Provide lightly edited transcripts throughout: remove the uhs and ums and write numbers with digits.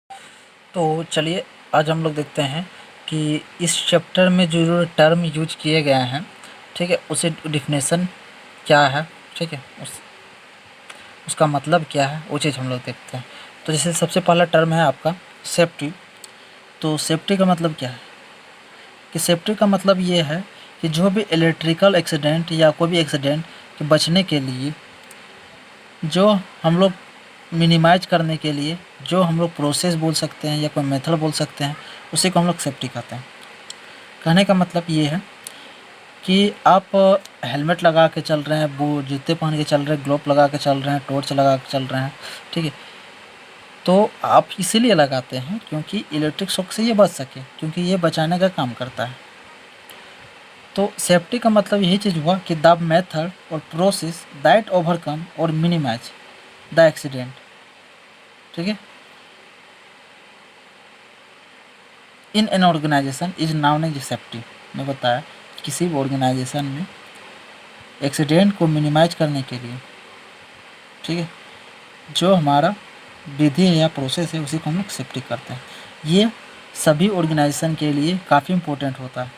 तो चलिए आज हम लोग देखते हैं कि इस चैप्टर में जो टर्म यूज किए गए हैं, ठीक है, उसे डिफिनेशन क्या है, ठीक है, उसका मतलब क्या है, वो चीज़ हम लोग देखते हैं। तो जैसे सबसे पहला टर्म है आपका सेफ्टी। तो सेफ्टी का मतलब क्या है कि सेफ्टी का मतलब ये है कि जो भी इलेक्ट्रिकल एक्सीडेंट या कोई भी एक्सीडेंट के बचने के लिए जो हम लोग मिनिमाइज करने के लिए जो हम लोग प्रोसेस बोल सकते हैं या कोई मेथड बोल सकते हैं, उसी को हम लोग सेफ्टी कहते हैं। कहने का मतलब ये है कि आप हेलमेट लगा के चल रहे हैं, वो जूते पहन के चल रहे हैं, ग्लोव लगा के चल रहे हैं, टॉर्च लगा के चल रहे हैं, ठीक है, तो आप इसीलिए लगाते हैं क्योंकि इलेक्ट्रिक शॉक से ये बच सके, क्योंकि ये बचाने का काम करता है। तो सेफ्टी का मतलब यही चीज़ हुआ कि the method or process that overcome or minimize the accident, ठीक है, in an organization is known as safety. मैं बताया किसी भी ऑर्गेनाइजेशन में एक्सीडेंट को मिनिमाइज करने के लिए, ठीक है, जो हमारा विधि है या प्रोसेस है उसी को हम लोग सेफ्टी करते हैं। ये सभी ऑर्गेनाइजेशन के लिए काफ़ी इम्पोर्टेंट होता है,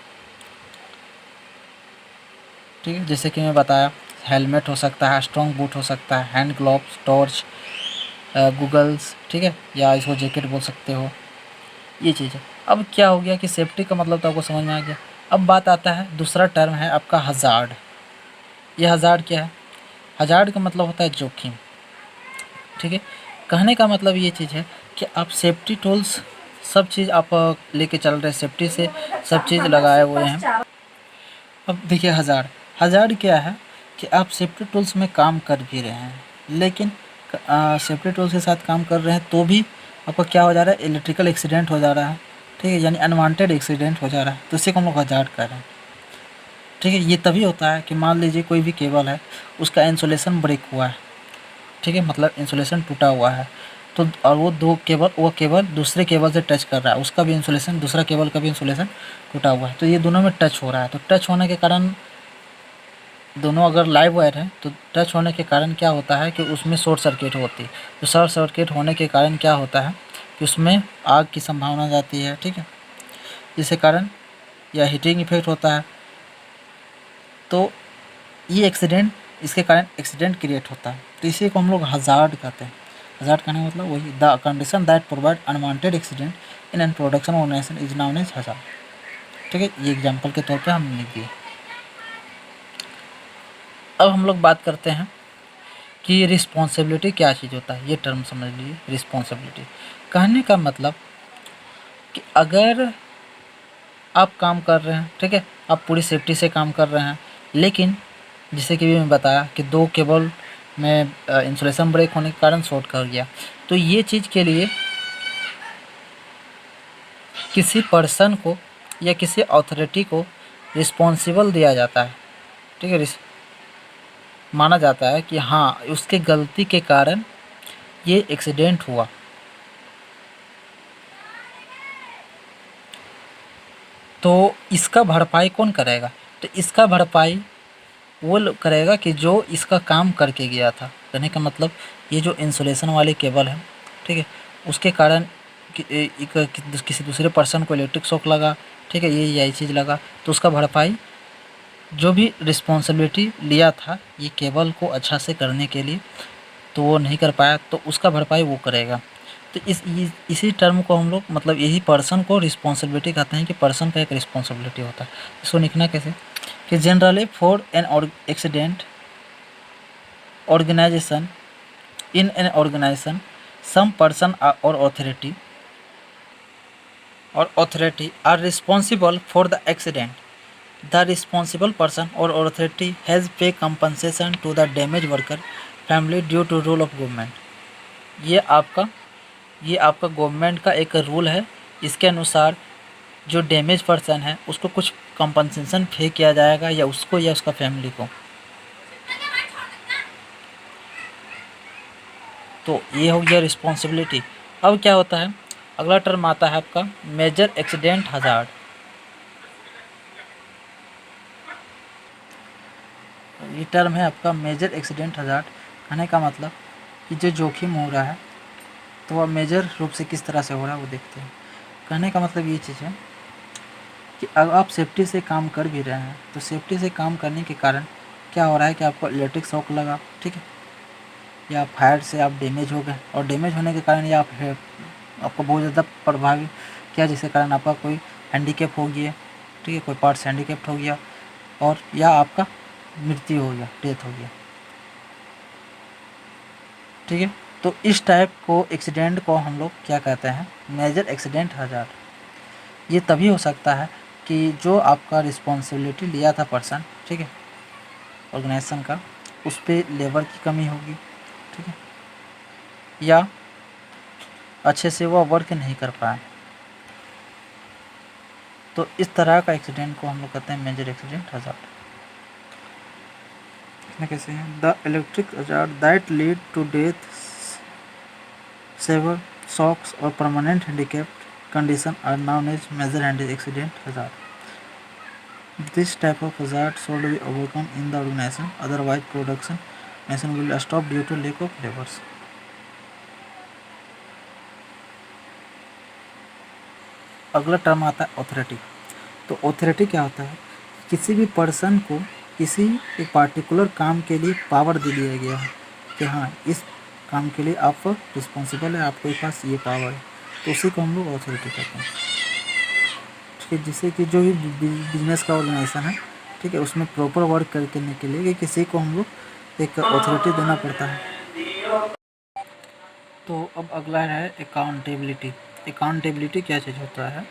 ठीक है। जैसे कि मैं बताया हेलमेट हो सकता है, स्ट्रॉन्ग बूट हो सकता है, हैंड ग्लोव्स, टॉर्च, गूगल्स, ठीक है, या इसको जैकेट बोल सकते हो, ये चीज़ है। अब क्या हो गया कि सेफ्टी का मतलब तो आपको समझ में आ गया। अब बात आता है दूसरा टर्म है आपका हज़ार्ड। ये हज़ार्ड क्या है? हज़ार्ड का मतलब होता है जोखिम, ठीक है। कहने का मतलब ये चीज़ है कि आप सेफ्टी टूल्स सब चीज़ आप लेके चल रहे हैं, सेफ्टी से सब चीज़ लगाए हुए हैं। अब देखिए हज़ार्ड, हज़ार्ड क्या है कि आप सेफ्टी टूल्स में काम कर भी रहे हैं, लेकिन सेफ्टी टूल्स के साथ काम कर रहे हैं तो भी आपका क्या हो जा रहा है, इलेक्ट्रिकल एक्सीडेंट हो जा रहा है, ठीक है, यानी अनवांटेड एक्सीडेंट हो जा रहा है, तो इसी को हम लोग हज़ार्ड कर रहे हैं, ठीक है। ये तभी होता है कि मान लीजिए कोई भी केबल है, उसका इंसुलेशन ब्रेक हुआ है, ठीक है, मतलब इंसुलेशन टूटा हुआ है, तो और वो केबल दूसरे केबल से टच कर रहा है, उसका भी इंसुलेशन, दूसरा केबल का भी इंसुलेशन टूटा हुआ है, तो ये दोनों में टच हो रहा है। तो टच होने के कारण दोनों अगर लाइव वायर हैं तो टच होने के कारण क्या होता है कि उसमें शॉर्ट सर्किट होती है। तो शॉर्ट सर्किट होने के कारण क्या होता है कि उसमें आग की संभावना जाती है, ठीक है, जिसके कारण या हीटिंग इफेक्ट होता है, तो ये एक्सीडेंट, इसके कारण एक्सीडेंट क्रिएट होता है। तो इसी को हम लोग हज़ार्ड कहते हैं। हज़ार्ड कहने का मतलब वही, the condition that provide unwanted accident in an production organization is known as hazard, ठीक है। ये एग्जाम्पल के तौर पे हमने लिख दिए। अब हम लोग बात करते हैं कि रिस्पॉन्सिबिलिटी क्या चीज़ होता है। ये टर्म समझ लीजिए, रिस्पॉन्सिबिलिटी। कहने का मतलब कि अगर आप काम कर रहे हैं, ठीक है, आप पूरी सेफ्टी से काम कर रहे हैं, लेकिन जैसे कि भी मैं बताया कि दो केबल में इंसुलेशन ब्रेक होने के कारण शॉर्ट कर गया, तो ये चीज़ के लिए किसी पर्सन को या किसी अथॉरिटी को रिस्पॉन्सिबल दिया जाता है, ठीक है, माना जाता है कि हाँ उसके गलती के कारण ये एक्सीडेंट हुआ। तो इसका भरपाई कौन करेगा? तो इसका भरपाई वो लोग करेगा कि जो इसका काम करके गया था। कहने का मतलब ये जो इंसुलेशन वाली केबल है, ठीक है, उसके कारण किसी दूसरे पर्सन को इलेक्ट्रिक शॉक लगा, ठीक है, ये यही चीज़ लगा, तो उसका भरपाई जो भी रिस्पॉन्सिबिलिटी लिया था ये केबल को अच्छा से करने के लिए, तो वो नहीं कर पाया, तो उसका भरपाई वो करेगा। तो इसी टर्म को हम लोग मतलब यही पर्सन को रिस्पॉन्सिबिलिटी कहते हैं कि पर्सन का एक रिस्पॉन्सिबिलिटी होता है। इसको लिखना कैसे कि generally for an accident organisation in an organisation some person और authority are responsible for the accident. The responsible person और authority has pay compensation to the damage worker family due to rule of government. ये आपका government का एक rule है। इसके अनुसार जो डैमेज पर्सन है उसको कुछ कंपनसेशन पे किया जाएगा, या उसको या उसका फैमिली को। तो ये हो गया रिस्पॉन्सिबिलिटी। अब क्या होता है, अगला टर्म आता है आपका मेजर एक्सीडेंट हज़ार्ड। ये टर्म है आपका मेजर एक्सीडेंट हज़ार्ड। कहने का मतलब कि जो जोखिम हो रहा है तो अब मेजर रूप से किस तरह से हो रहा है वो देखते हैं। कहने का मतलब ये चीज़ है कि अगर आप सेफ्टी से काम कर भी रहे हैं तो सेफ्टी से काम करने के कारण क्या हो रहा है कि आपको इलेक्ट्रिक शॉक लगा, ठीक है, या फायर से आप डैमेज हो गए, और डैमेज होने के कारण या आपको बहुत ज़्यादा प्रभावित किया, जिसके कारण आपका कोई हैंडीकैप हो गया, ठीक है, कोई पार्ट्स हैंडीकैप्ट हो गया, और या आपका मृत्यु हो गया, डेथ हो गया, ठीक है। तो इस टाइप को एक्सीडेंट को हम लोग क्या कहते हैं, मेजर एक्सीडेंट हज़ार्ड। ये तभी हो सकता है कि जो आपका रिस्पॉन्सिबिलिटी लिया था पर्सन, ठीक है, ऑर्गेनाइजेशन का, उस पर लेबर की कमी होगी, ठीक है, या अच्छे से वो वर्क नहीं कर पाए। तो इस तरह का एक्सीडेंट को हम लोग कहते हैं मेजर एक्सीडेंट हज़ार्ड। कैसे हैं, the electric hazard that lead to death, severe, shocks और permanent handicap condition are known as major accident hazard. This type of hazard should be overcome in the organization, otherwise production will stop due to lack of laborers. अगला term आता है authority. तो authority क्या होता है, किसी भी person को किसी एक पार्टिकुलर काम के लिए पावर दे दिया गया है कि हाँ इस काम के लिए आप रिस्पॉन्सिबल है, आपके पास ये पावर है, तो उसी को हम लोग ऑथोरिटी कहते हैं, ठीक है। जिससे कि जो भी बिजनेस का ऑर्गेनाइजेशन है, ठीक है, उसमें प्रॉपर वर्क करने के लिए किसी को हम लोग एक ऑथोरिटी देना पड़ता है। तो अब अगला है अकाउंटेबिलिटी। अकाउंटेबिलिटी क्या चीज़ होता है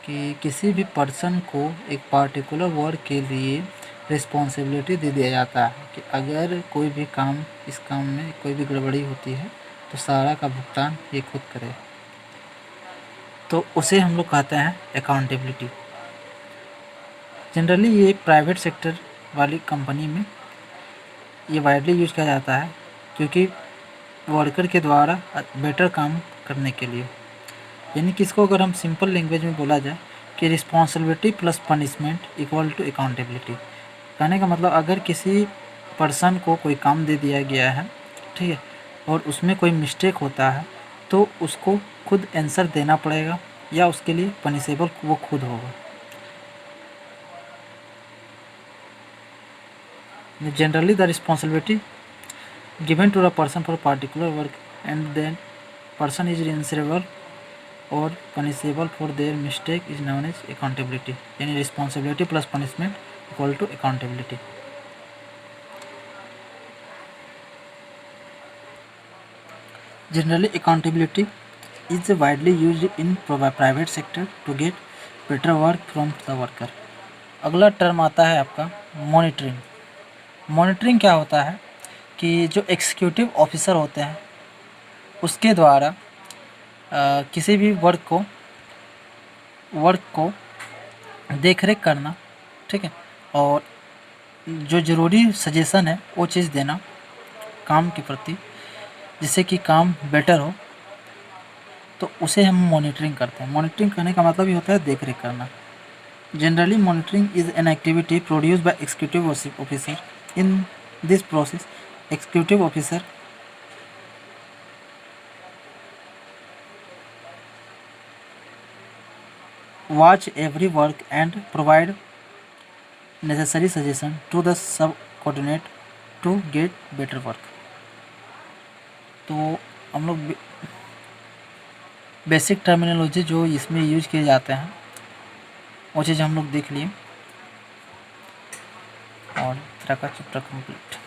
कि किसी भी पर्सन को एक पार्टिकुलर वर्क के लिए रिस्पॉन्सिबिलिटी दे दिया जाता है कि अगर कोई भी काम, इस काम में कोई भी गड़बड़ी होती है तो सारा का भुगतान ये खुद करे, तो उसे हम लोग कहते हैं अकाउंटेबिलिटी। जनरली ये प्राइवेट सेक्टर वाली कंपनी में ये वाइडली यूज किया जाता है, क्योंकि वर्कर के द्वारा बेटर काम करने के लिए। यानी कि इसको अगर हम सिंपल लैंग्वेज में बोला जाए कि responsibility plus punishment equal to accountability. कहने का मतलब अगर किसी पर्सन को कोई काम दे दिया गया है, ठीक है, और उसमें कोई मिस्टेक होता है तो उसको खुद आंसर देना पड़ेगा या उसके लिए पनिशेबल वो खुद होगा। Generally the responsibility given to the person for particular work and then person is answerable और punishable for their mistake is known as accountability. यानी responsibility plus punishment equal to accountability. Generally, accountability is widely used in private sector to get better work from the worker. अगला term आता है आपका monitoring. Monitoring क्या होता है कि जो एग्जीक्यूटिव ऑफिसर होते हैं उसके द्वारा किसी भी वर्क को देख रेख करना, ठीक है, और जो ज़रूरी सजेशन है वो चीज़ देना काम के प्रति, जिससे कि काम बेटर हो, तो उसे हम मॉनिटरिंग करते हैं। मॉनिटरिंग करने का मतलब ये होता है देख रेख करना। Generally monitoring is an activity produced by executive officer. In this process executive officer watch every work and provide necessary suggestion to the subordinate to get better work। तो हम लोग बेसिक टर्मिनोलॉजी जो इसमें यूज किए जाते हैं वो चीज़ हम लोग देख लिए और तरह का चैप्टर कंप्लीट।